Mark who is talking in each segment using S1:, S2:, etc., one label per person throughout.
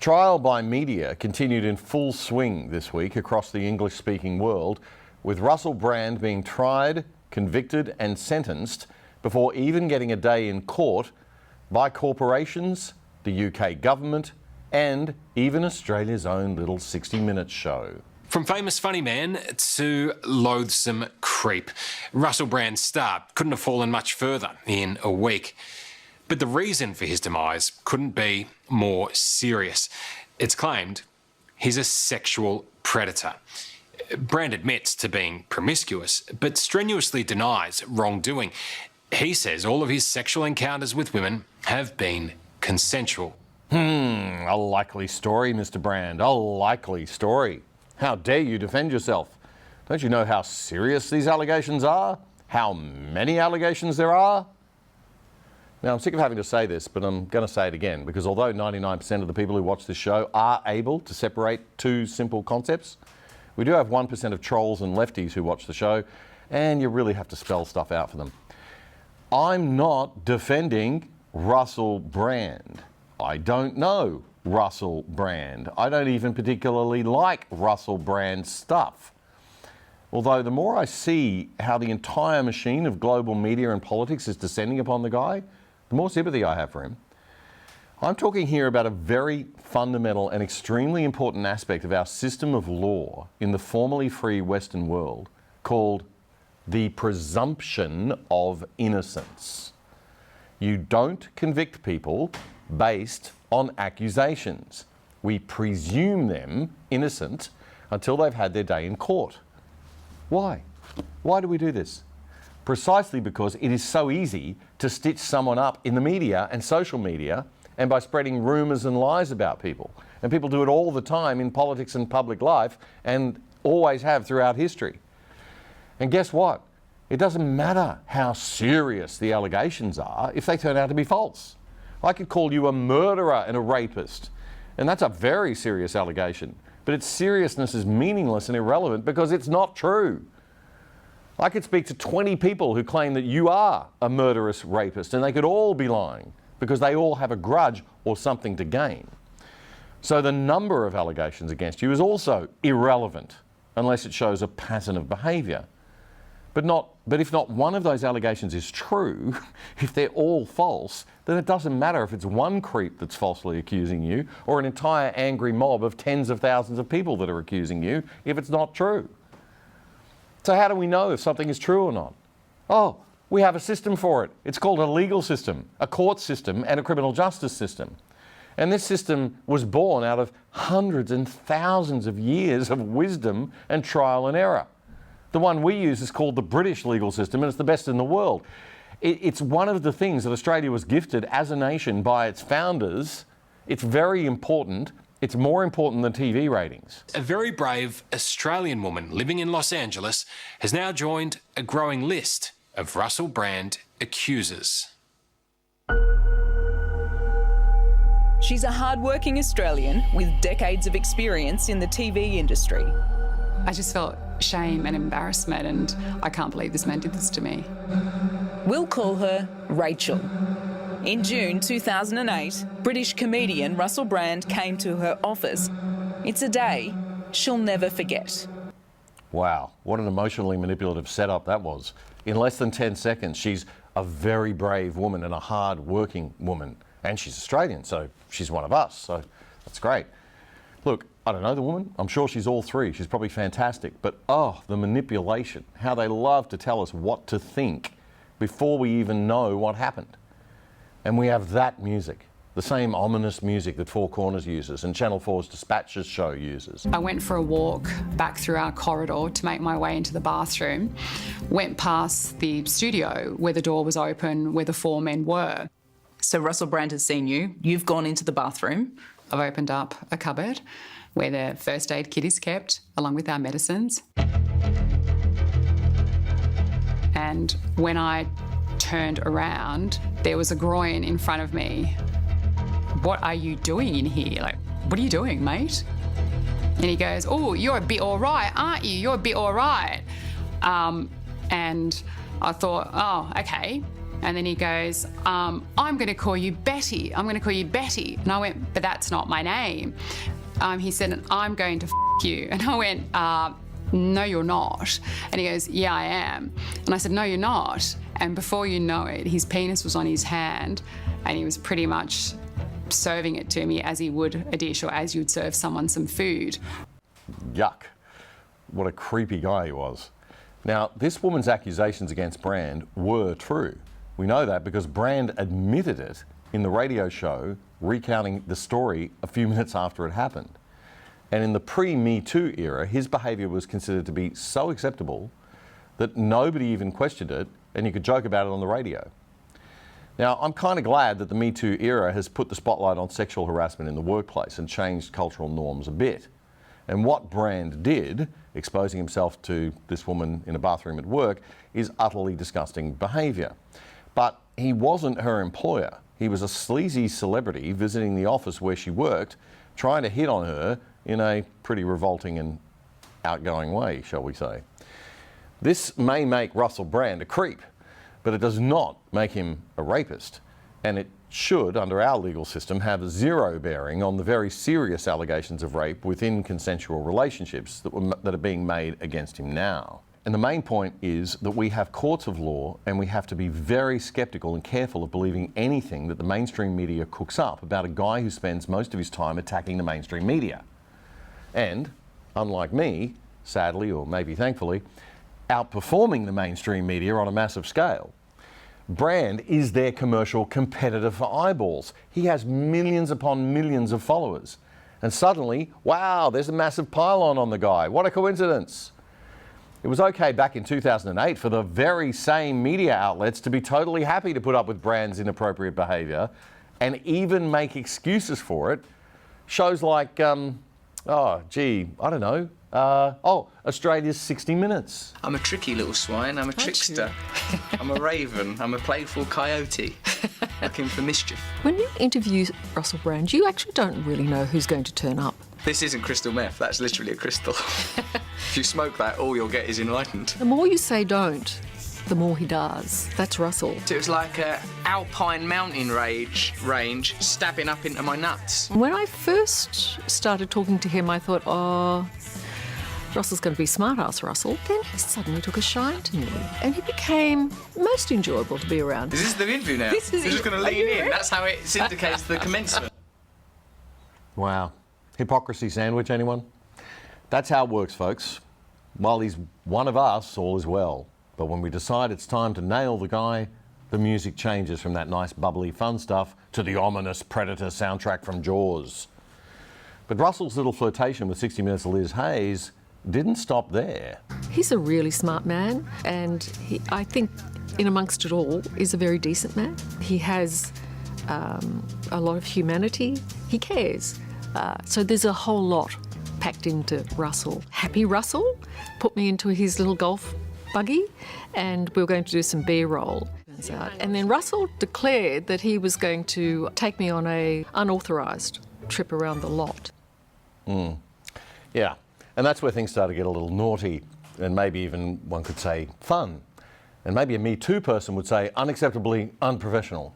S1: Trial by media continued in full swing this week across the English-speaking world, with Russell Brand being tried, convicted and sentenced before even getting a day in court by corporations, the UK government and even Australia's own little 60 Minutes show.
S2: From famous funny man to loathsome creep, Russell Brand's star couldn't have fallen much further in a week. But the reason for his demise couldn't be more serious. It's claimed he's a sexual predator. Brand admits to being promiscuous, but strenuously denies wrongdoing. He says all of his sexual encounters with women have been consensual.
S1: A likely story, Mr. Brand, a likely story. How dare you defend yourself? Don't you know how serious these allegations are? How many allegations there are? Now, I'm sick of having to say this, but I'm going to say it again, because although 99% of the people who watch this show are able to separate two simple concepts, we do have 1% of trolls and lefties who watch the show, and you really have to spell stuff out for them. I'm not defending Russell Brand. I don't know Russell Brand. I don't even particularly like Russell Brand stuff. Although the more I see how the entire machine of global media and politics is descending upon the guy, the more sympathy I have for him. I'm talking here about a very fundamental and extremely important aspect of our system of law in the formerly free Western world called the presumption of innocence. You don't convict people based on accusations. We presume them innocent until they've had their day in court. Why? Why do we do this? Precisely because it is so easy to stitch someone up in the media and social media and by spreading rumours and lies about people. And people do it all the time in politics and public life and always have throughout history. And guess what? It doesn't matter how serious the allegations are if they turn out to be false. I could call you a murderer and a rapist, and that's a very serious allegation. But its seriousness is meaningless and irrelevant because it's not true. I could speak to 20 people who claim that you are a murderous rapist, and they could all be lying because they all have a grudge or something to gain. So the number of allegations against you is also irrelevant unless it shows a pattern of behaviour. But if not one of those allegations is true, if they're all false, then it doesn't matter if it's one creep that's falsely accusing you or an entire angry mob of tens of thousands of people that are accusing you if it's not true. So how do we know if something is true or not? Oh, we have a system for it. It's called a legal system, a court system and a criminal justice system. And this system was born out of hundreds and thousands of years of wisdom and trial and error. The one we use is called the British legal system, and it's the best in the world. It's one of the things that Australia was gifted as a nation by its founders. It's very important. It's more important than TV ratings.
S2: A very brave Australian woman living in Los Angeles has now joined a growing list of Russell Brand accusers.
S3: She's a hard-working Australian with decades of experience in the TV industry.
S4: I just felt shame and embarrassment, and I can't believe this man did this to me.
S3: We'll call her Rachel. In June 2008, British comedian Russell Brand came to her office. It's a day she'll never forget.
S1: Wow, what an emotionally manipulative setup that was. In less than 10 seconds, she's a very brave woman and a hard-working woman. And she's Australian, so she's one of us, so that's great. Look, I don't know the woman. I'm sure she's all three. She's probably fantastic. But oh, the manipulation, how they love to tell us what to think before we even know what happened. And we have that music, the same ominous music that Four Corners uses and Channel 4's Dispatches show uses.
S4: I went for a walk back through our corridor to make my way into the bathroom, went past the studio where the door was open, where the four men were.
S3: So Russell Brand has seen you. You've gone into the bathroom.
S4: I've opened up a cupboard where the first aid kit is kept, along with our medicines. And when I turned around, there was a groin in front of me. What are you doing in here? Like, what are you doing, mate? And he goes, oh, you're a bit all right, aren't you? You're a bit all right. And I thought, oh, okay. And then he goes, I'm going to call you Betty. I'm going to call you Betty. And I went, but that's not my name. He said, I'm going to you. And I went, no, you're not. And he goes, yeah, I am. And I said, no, you're not. And before you know it, his penis was on his hand and he was pretty much serving it to me as he would a dish or as you'd serve someone some food.
S1: Yuck. What a creepy guy he was. Now, this woman's accusations against Brand were true. We know that because Brand admitted it in the radio show, recounting the story a few minutes after it happened. And in the pre-Me Too era, his behaviour was considered to be so acceptable that nobody even questioned it, and you could joke about it on the radio. Now, I'm kind of glad that the Me Too era has put the spotlight on sexual harassment in the workplace and changed cultural norms a bit. And what Brand did, exposing himself to this woman in a bathroom at work, is utterly disgusting behaviour. But he wasn't her employer. He was a sleazy celebrity visiting the office where she worked, trying to hit on her in a pretty revolting and outgoing way, shall we say. This may make Russell Brand a creep, but it does not make him a rapist. And it should, under our legal system, have zero bearing on the very serious allegations of rape within consensual relationships that are being made against him now. And the main point is that we have courts of law and we have to be very sceptical and careful of believing anything that the mainstream media cooks up about a guy who spends most of his time attacking the mainstream media. And, unlike me, sadly or maybe thankfully, outperforming the mainstream media on a massive scale. Brand is their commercial competitor for eyeballs. He has millions upon millions of followers. And suddenly, wow, there's a massive pile-on the guy. What a coincidence. It was okay back in 2008 for the very same media outlets to be totally happy to put up with Brand's inappropriate behaviour and even make excuses for it. Shows like, Australia's 60 Minutes.
S5: I'm a tricky little swine, I'm a trickster. I'm a raven, I'm a playful coyote, looking for mischief.
S6: When you interview Russell Brand, you actually don't really know who's going to turn up.
S5: This isn't crystal meth, that's literally a crystal. If you smoke that, all you'll get is enlightened.
S6: The more you say don't, the more he does. That's Russell.
S5: So it was like an alpine mountain range stabbing up into my nuts.
S6: When I first started talking to him, I thought, oh, Russell's going to be smart-ass Russell. Then he suddenly took a shine to me, and he became most enjoyable to be around.
S5: Is this the interview now?
S6: This is
S5: You're just going to lean in. That's how it indicates the commencement.
S1: Wow. Hypocrisy sandwich, anyone? That's how it works, folks. While he's one of us, all is well. But when we decide it's time to nail the guy, the music changes from that nice, bubbly, fun stuff to the ominous Predator soundtrack from Jaws. But Russell's little flirtation with 60 Minutes' Liz Hayes didn't stop there.
S6: He's a really smart man, and he, I think, in amongst it all, is a very decent man. He has a lot of humanity. He cares. So there's a whole lot packed into Russell. Happy Russell put me into his little golf buggy, and we were going to do some B-roll. And then Russell declared that he was going to take me on a unauthorised trip around the lot.
S1: Yeah, and that's where things start to get a little naughty, and maybe even, one could say, fun. And maybe a Me Too person would say unacceptably unprofessional.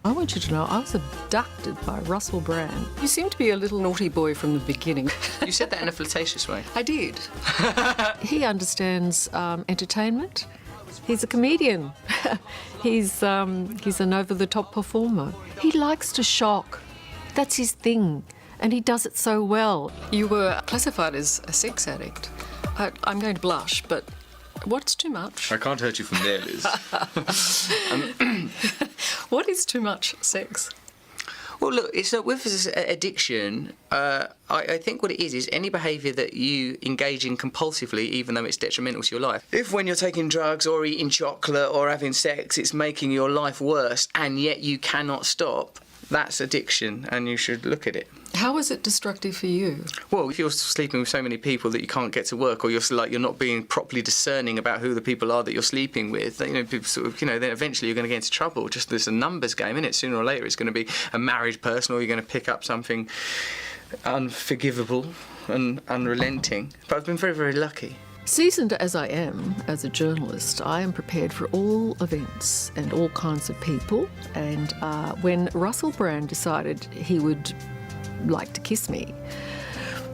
S6: I want you to know I was abducted by Russell Brand. You seem to be a little naughty boy from the beginning.
S5: You said that in a flirtatious way.
S6: I did. He understands entertainment. He's a comedian. He's an over-the-top performer. He likes to shock. That's his thing, and he does it so well. You were classified as a sex addict. I'm going to blush, but what's too much?
S5: I can't hurt you from there, Liz.
S6: What is too much sex?
S5: Well, look, it's not with this addiction. I think what it is any behaviour that you engage in compulsively, even though it's detrimental to your life. If when you're taking drugs or eating chocolate or having sex, it's making your life worse, and yet you cannot stop, that's addiction, and you should look at it.
S6: How is it destructive for you?
S5: Well, if you're sleeping with so many people that you can't get to work, or you're not being properly discerning about who the people are that you're sleeping with, people sort of, then eventually you're going to get into trouble. Just there's a numbers game, isn't it? Sooner or later, it's going to be a married person, or you're going to pick up something unforgivable and unrelenting. But I've been very, very lucky.
S6: Seasoned as I am as a journalist, I am prepared for all events and all kinds of people. And when Russell Brand decided he would like to kiss me,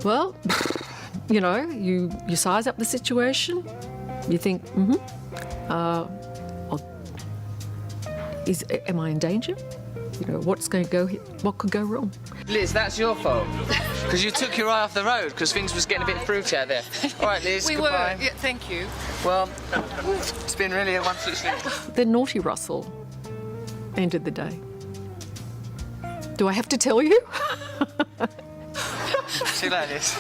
S6: well, you know, you size up the situation. You think, am I in danger? You know, what could go wrong?
S5: Liz, that's your fault. Because you took your eye off the road because things was getting a bit fruity out there. All right, Liz, goodbye.
S4: Yeah, thank you.
S5: Well, it's been really a wonderful experience.
S6: The naughty Russell ended the day. Do I have to tell you?
S5: See you later, Liz.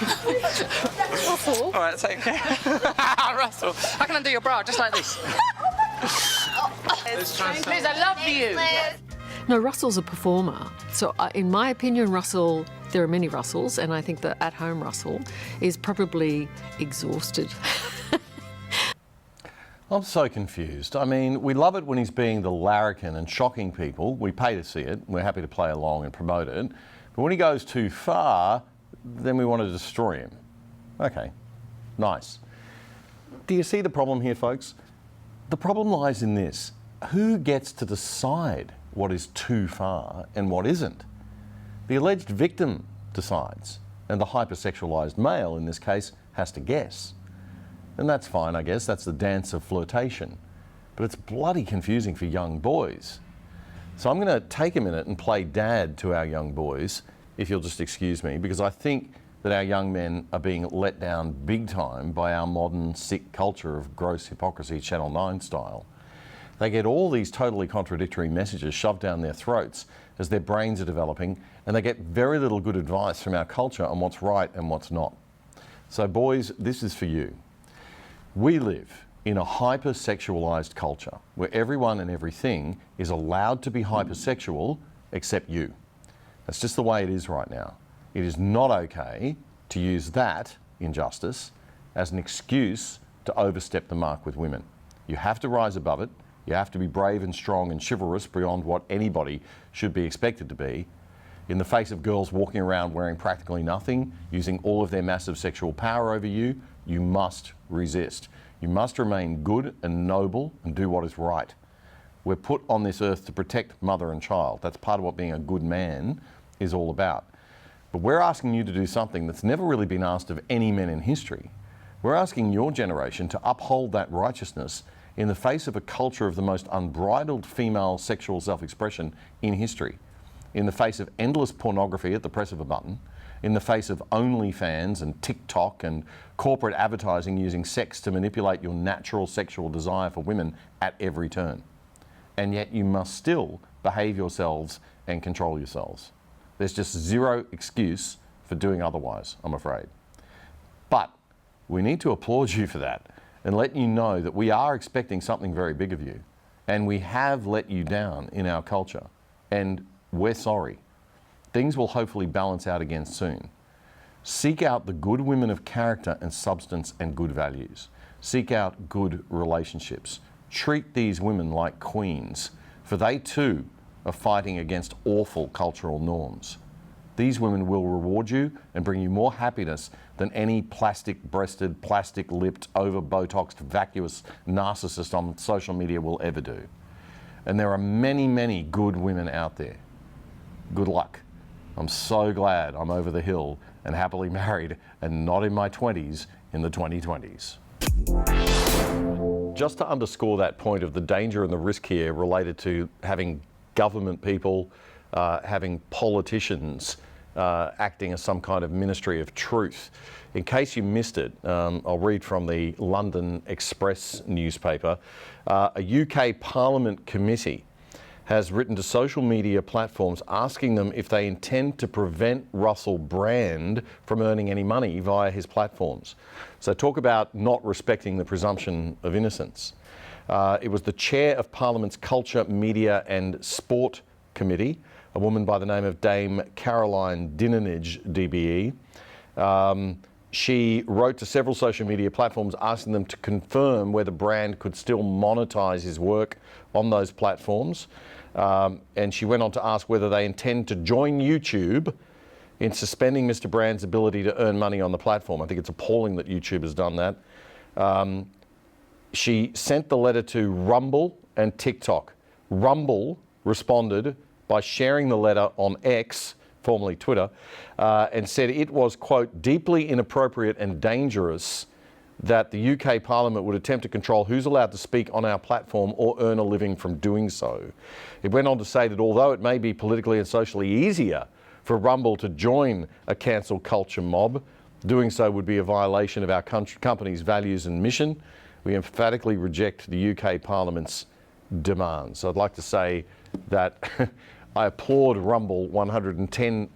S6: Russell?
S5: All right, take care. Russell, I can undo your bra just like this. Liz, I love you.
S6: No, Russell's a performer. So in my opinion, Russell, there are many Russells, and I think the at-home Russell is probably exhausted.
S1: I'm so confused. I mean, we love it when he's being the larrikin and shocking people. We pay to see it. We're happy to play along and promote it. But when he goes too far, then we want to destroy him. Okay, nice. Do you see the problem here, folks? The problem lies in this. Who gets to decide what is too far and what isn't? The alleged victim decides, and the hypersexualised male, in this case, has to guess. And that's fine, I guess. That's the dance of flirtation. But it's bloody confusing for young boys. So I'm going to take a minute and play dad to our young boys, if you'll just excuse me, because I think that our young men are being let down big time by our modern, sick culture of gross hypocrisy, Channel 9 style. They get all these totally contradictory messages shoved down their throats as their brains are developing, and they get very little good advice from our culture on what's right and what's not. So boys, this is for you. We live in a hypersexualized culture where everyone and everything is allowed to be hypersexual except you. That's just the way it is right now. It is not okay to use that injustice as an excuse to overstep the mark with women. You have to rise above it. You have to be brave and strong and chivalrous beyond what anybody should be expected to be. In the face of girls walking around wearing practically nothing, using all of their massive sexual power over you, you must resist. You must remain good and noble and do what is right. We're put on this earth to protect mother and child. That's part of what being a good man is all about. But we're asking you to do something that's never really been asked of any men in history. We're asking your generation to uphold that righteousness in the face of a culture of the most unbridled female sexual self-expression in history, in the face of endless pornography at the press of a button, in the face of OnlyFans and TikTok and corporate advertising using sex to manipulate your natural sexual desire for women at every turn. And yet you must still behave yourselves and control yourselves. There's just zero excuse for doing otherwise, I'm afraid. But we need to applaud you for that and let you know that we are expecting something very big of you. And we have let you down in our culture. And we're sorry. Things will hopefully balance out again soon. Seek out the good women of character and substance and good values. Seek out good relationships. Treat these women like queens, for they too are fighting against awful cultural norms. These women will reward you and bring you more happiness than any plastic-breasted, plastic-lipped, over-Botoxed, vacuous narcissist on social media will ever do. And there are many, many good women out there. Good luck. I'm so glad I'm over the hill and happily married and not in my 20s in the 2020s. Just to underscore that point of the danger and the risk here related to having government people, having politicians acting as some kind of ministry of truth. In case you missed it, I'll read from the London Express newspaper. A UK Parliament committee has written to social media platforms asking them if they intend to prevent Russell Brand from earning any money via his platforms. So talk about not respecting the presumption of innocence. It was the chair of Parliament's Culture, Media and Sport Committee, a woman by the name of Dame Caroline Dinenage, DBE. She wrote to several social media platforms asking them to confirm whether Brand could still monetize his work on those platforms. And she went on to ask whether they intend to join YouTube in suspending Mr. Brand's ability to earn money on the platform. I think it's appalling that YouTube has done that. She sent the letter to Rumble and TikTok. Rumble responded by sharing the letter on X, formerly Twitter, and said it was, quote, deeply inappropriate and dangerous that the UK Parliament would attempt to control who's allowed to speak on our platform or earn a living from doing so. It went on to say that although it may be politically and socially easier for Rumble to join a cancel culture mob, doing so would be a violation of our company's values and mission. We emphatically reject the UK Parliament's demands. So I'd like to say that I applaud Rumble 110%.